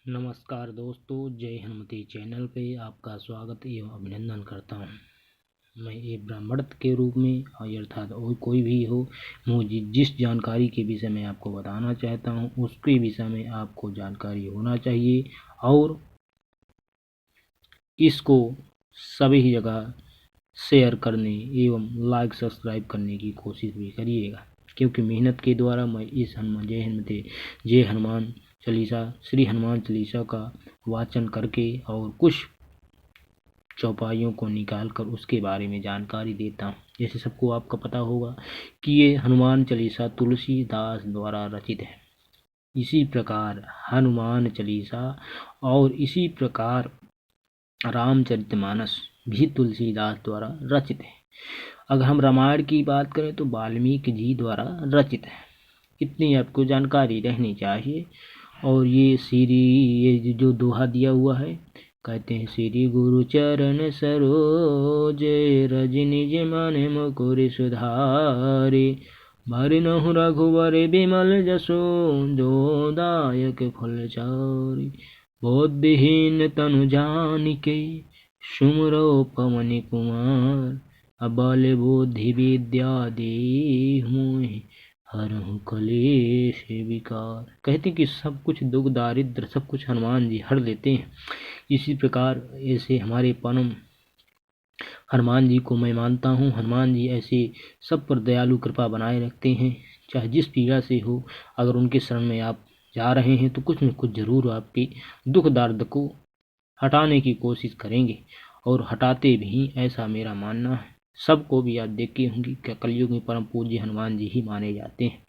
नमस्कार दोस्तों, जय हनुमती चैनल पे आपका स्वागत एवं अभिनंदन करता हूँ। मैं एक ब्राह्मण के रूप में और अर्थात और कोई भी हो, मुझे जिस जानकारी के विषय में आपको बताना चाहता हूँ उसके विषय में आपको जानकारी होना चाहिए और इसको सभी जगह शेयर करने एवं लाइक सब्सक्राइब करने की कोशिश भी करिएगा, क्योंकि मेहनत के द्वारा मैं इस जय हनुमान चालीसा श्री हनुमान चालीसा का वाचन करके और कुछ चौपाइयों को निकाल कर उसके बारे में जानकारी देता हूँ। जैसे सबको आपका पता होगा कि ये हनुमान चालीसा तुलसीदास द्वारा रचित है। इसी प्रकार हनुमान चालीसा और इसी प्रकार रामचरितमानस भी तुलसीदास द्वारा रचित है। अगर हम रामायण की बात करें तो वाल्मीकि जी द्वारा रचित है। इतनी आपको जानकारी रहनी चाहिए। और ये जो दोहा दिया हुआ है, कहते हैं श्री गुरु चरण सरोज रज निज मन मुकुर सुधारे भरनहु रघुवर बिमल जसो जो दायक फल चारि बोधहीन तनु जानिके सुमरो पवन कुमार अबल बुद्धि विद्या देहु मोहि हरहु कलेश विकार। कहते कि सब कुछ दुख दारिद्र सब कुछ हनुमान जी हर लेते हैं। इसी प्रकार ऐसे हमारे परम हनुमान जी को मैं मानता हूँ। हनुमान जी ऐसे सब पर दयालु कृपा बनाए रखते हैं, चाहे जिस पीड़ा से हो। अगर उनके शरण में आप जा रहे हैं तो कुछ न कुछ जरूर आपके दुख दर्द को हटाने की कोशिश करेंगे और हटाते भी, ऐसा मेरा मानना है। सबको भी आप देखते होंगे कि कलयुग में परम पूज्य हनुमान जी ही माने जाते हैं।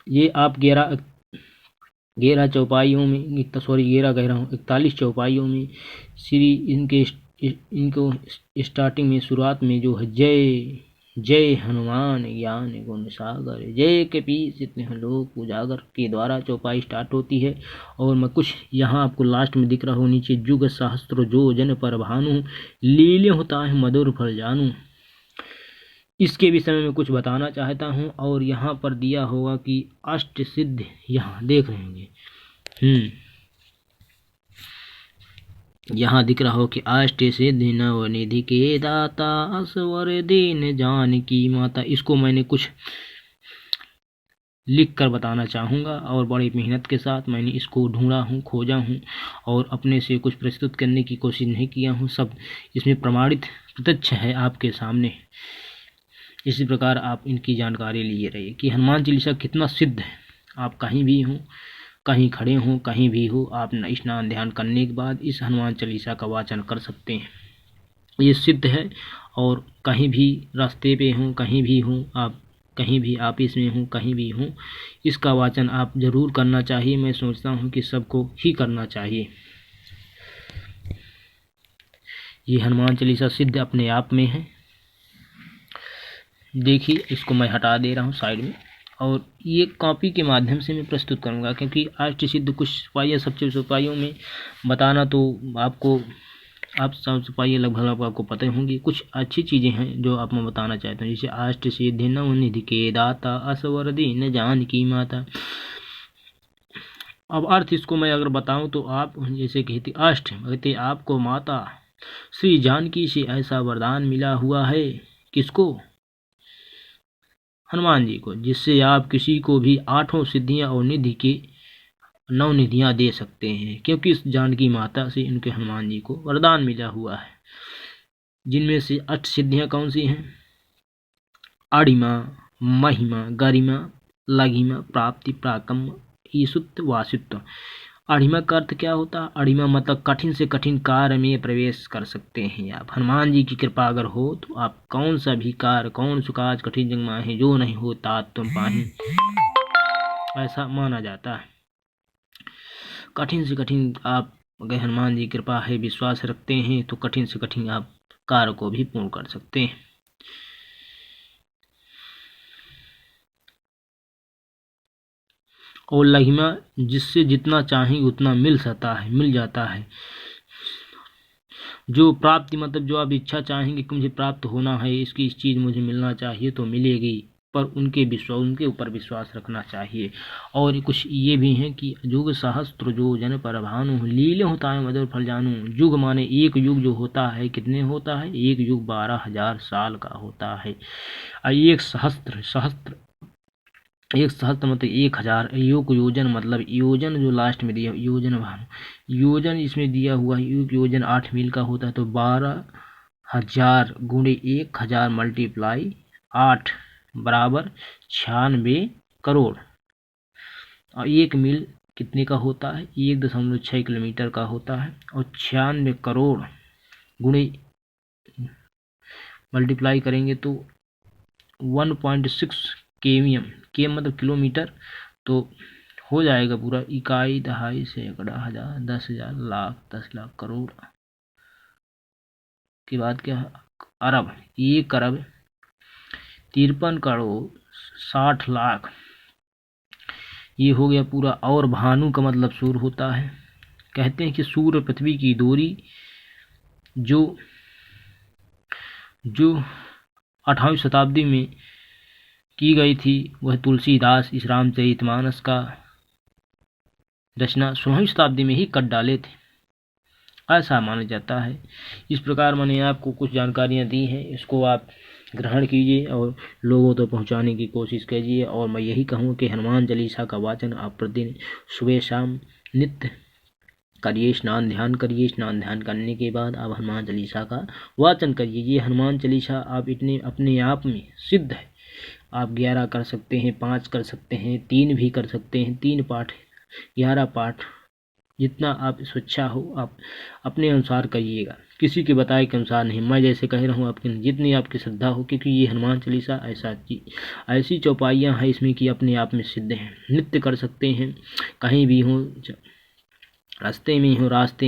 ये आप 11 चौपाइयों में 41 चौपाइयों में श्री इनको स्टार्टिंग में शुरुआत में जो है जय जय हनुमान ज्ञान गुण सागर, जय के पीस इतने लोक उजागर के द्वारा चौपाई स्टार्ट होती है। और मैं कुछ यहाँ आपको लास्ट में दिख रहा हो नीचे, जुग सहस्त्र जो जन पर भानु लीले होता है मधुर फल जानू। इसके विषय में मैं कुछ बताना चाहता हूँ। और यहाँ पर दिया होगा कि अष्ट सिद्ध, यहाँ देख रहे होंगे यहाँ दिख रहा हो कि अष्ट सिद्धि नवनिधि के दाता असवर दीन जानकी माता। इसको मैंने कुछ लिख कर बताना चाहूँगा और बड़ी मेहनत के साथ मैंने इसको ढूंढा हूँ, खोजा हूँ और अपने से कुछ प्रस्तुत करने की कोशिश नहीं किया हूँ। सब इसमें प्रमाणित प्रत्यक्ष है आपके सामने। इसी प्रकार आप इनकी जानकारी लिए रहिए कि हनुमान चालीसा कितना सिद्ध है। आप कहीं भी हों, कहीं खड़े हों, कहीं भी हो, आप स्नान ध्यान करने के बाद इस हनुमान चालीसा का वाचन कर सकते हैं। ये सिद्ध है। और कहीं भी रास्ते पे हों, कहीं भी हों, आप कहीं भी ऑफिस में हों, कहीं भी हों, इसका वाचन आप जरूर करना चाहिए। मैं सोचता हूँ कि सबको ही करना चाहिए। ये हनुमान चालीसा सिद्ध अपने आप में है। देखिए, इसको मैं हटा दे रहा हूँ साइड में और ये कॉपी के माध्यम से मैं प्रस्तुत करूँगा, क्योंकि अष्ट सिद्ध कुछ चौपाइयाँ सब चौपाइयों में बताना तो आपको आप सब चौपाइयाँ लगभग आपको पता होंगी। कुछ अच्छी चीज़ें हैं जो आप मैं बताना चाहता हूँ, जैसे अष्ट सिद्धि नवनिधि के दाता असवर दीन जानकी माता। अब अर्थ इसको मैं अगर बताऊं तो आप जैसे कहते अष्ट कहते आपको माता श्री जानकी से ऐसा वरदान मिला हुआ है। किसको? हनुमान जी को, जिससे आप किसी को भी 8 सिद्धियां और निधि के 9 निधियां दे सकते हैं, क्योंकि इस जानकी माता से इनके हनुमान जी को वरदान मिला हुआ है। जिनमें से 8 सिद्धियां कौन सी हैं? अणिमा, महिमा, गरिमा, लघिमा, प्राप्ति, पराक्रम, ईशुत्व, वासित्व। अणिमा का अर्थ क्या होता है? अणिमा मतलब कठिन से कठिन कार्य में प्रवेश कर सकते हैं आप। हनुमान जी की कृपा अगर हो तो आप कौन सा भी कार्य, कौन सा काज कठिन जग माहे जो नहीं होता तुम पाही, ऐसा माना जाता है। कठिन से कठिन आप अगर हनुमान जी की कृपा है, विश्वास रखते हैं तो कठिन से कठिन आप कार्य को भी पूर्ण कर सकते हैं। और लघिमा, जिससे जितना चाहें उतना मिल जाता है। जो प्राप्ति मतलब जो आप इच्छा चाहेंगे कि मुझे प्राप्त होना है, इसकी इस चीज़ मुझे मिलना चाहिए तो मिलेगी, पर उनके ऊपर विश्वास रखना चाहिए। और कुछ ये भी हैं कि युग सहस्त्र जो जन पर भानु, लीले होता है मधुर फल जानू। युग माने एक युग जो होता है कितने होता है, एक युग 12,000 साल का होता है। एक सहस्त्र मतलब 1,000। योजन मतलब योजन जो लास्ट में दिया, योजन भानु, योजन इसमें दिया हुआ है, योजन 8 मील का होता है। तो 12,000 गुणे 1,000 मल्टीप्लाई 8 बराबर 96 करोड़। और 1 मील कितने का होता है, 1.6 किलोमीटर का होता है। और 96 करोड़ गुणे मल्टीप्लाई करेंगे तो 1.6 केवीएम, के मतलब किलोमीटर, तो हो जाएगा पूरा इकाई, दहाई, सैकड़ा, हजार, 10,000, लाख, 10 लाख, करोड़ के बाद क्या, अरब, 1 अरब 53 करोड़ 60 लाख, ये हो गया पूरा। और भानु का मतलब सूर्य होता है। कहते हैं कि सूर्य पृथ्वी की दूरी जो 18वीं शताब्दी में की गई थी, वह तुलसीदास इस रामचरितमानस का रचना 16वीं शताब्दी में ही कर डाले थे, ऐसा माना जाता है। इस प्रकार मैंने आपको कुछ जानकारियाँ दी हैं, इसको आप ग्रहण कीजिए और लोगों तक पहुंचाने की कोशिश कीजिए। और मैं यही कहूँ कि हनुमान चालीसा का वाचन आप प्रतिदिन सुबह शाम नित्य करिए, स्नान ध्यान करिए। स्नान ध्यान करने के बाद आप हनुमान चालीसा का वाचन करिए। ये हनुमान चालीसा आप इतने अपने आप में सिद्ध है। आप 11 कर सकते हैं, 5 कर सकते हैं, 3 भी कर सकते हैं, 3 पाठ, 11 पाठ, जितना आप स्वेच्छा हो आप अपने अनुसार करिएगा, किसी के बताए के अनुसार नहीं। मैं जैसे कह रहा हूँ आपकी जितनी आपकी श्रद्धा हो, क्योंकि ये हनुमान चालीसा ऐसी चौपाइयाँ हैं इसमें कि अपने आप में सिद्ध हैं। नित्य कर सकते हैं, कहीं भी हो, रास्ते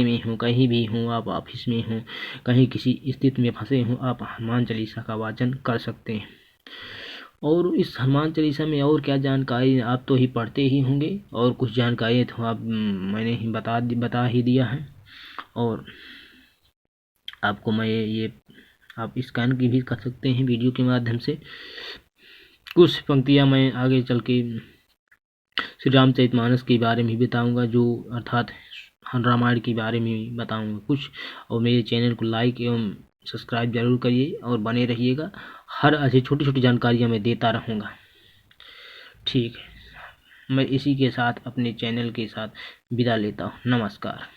में हो, कहीं भी हो, आप ऑफिस में हो, कहीं किसी स्थिति में फंसे हो, आप हनुमान चालीसा का वाचन कर सकते हैं। और इस हनुमान चालीसा में और क्या जानकारी, आप तो ही पढ़ते ही होंगे, और कुछ जानकारी तो आप मैंने ही बता ही दिया है। और आपको मैं ये आप स्कैन की भी कर सकते हैं वीडियो के माध्यम से। कुछ पंक्तियाँ मैं आगे चल के श्री रामचरितमानस के बारे में बताऊंगा, जो अर्थात रामायण के बारे में बताऊंगा कुछ। और मेरे चैनल को लाइक एवं सब्सक्राइब जरूर करिए और बने रहिएगा। हर ऐसी छोटी छोटी जानकारियाँ मैं देता रहूँगा। ठीक है, मैं इसी के साथ अपने चैनल के साथ विदा लेता हूँ। नमस्कार।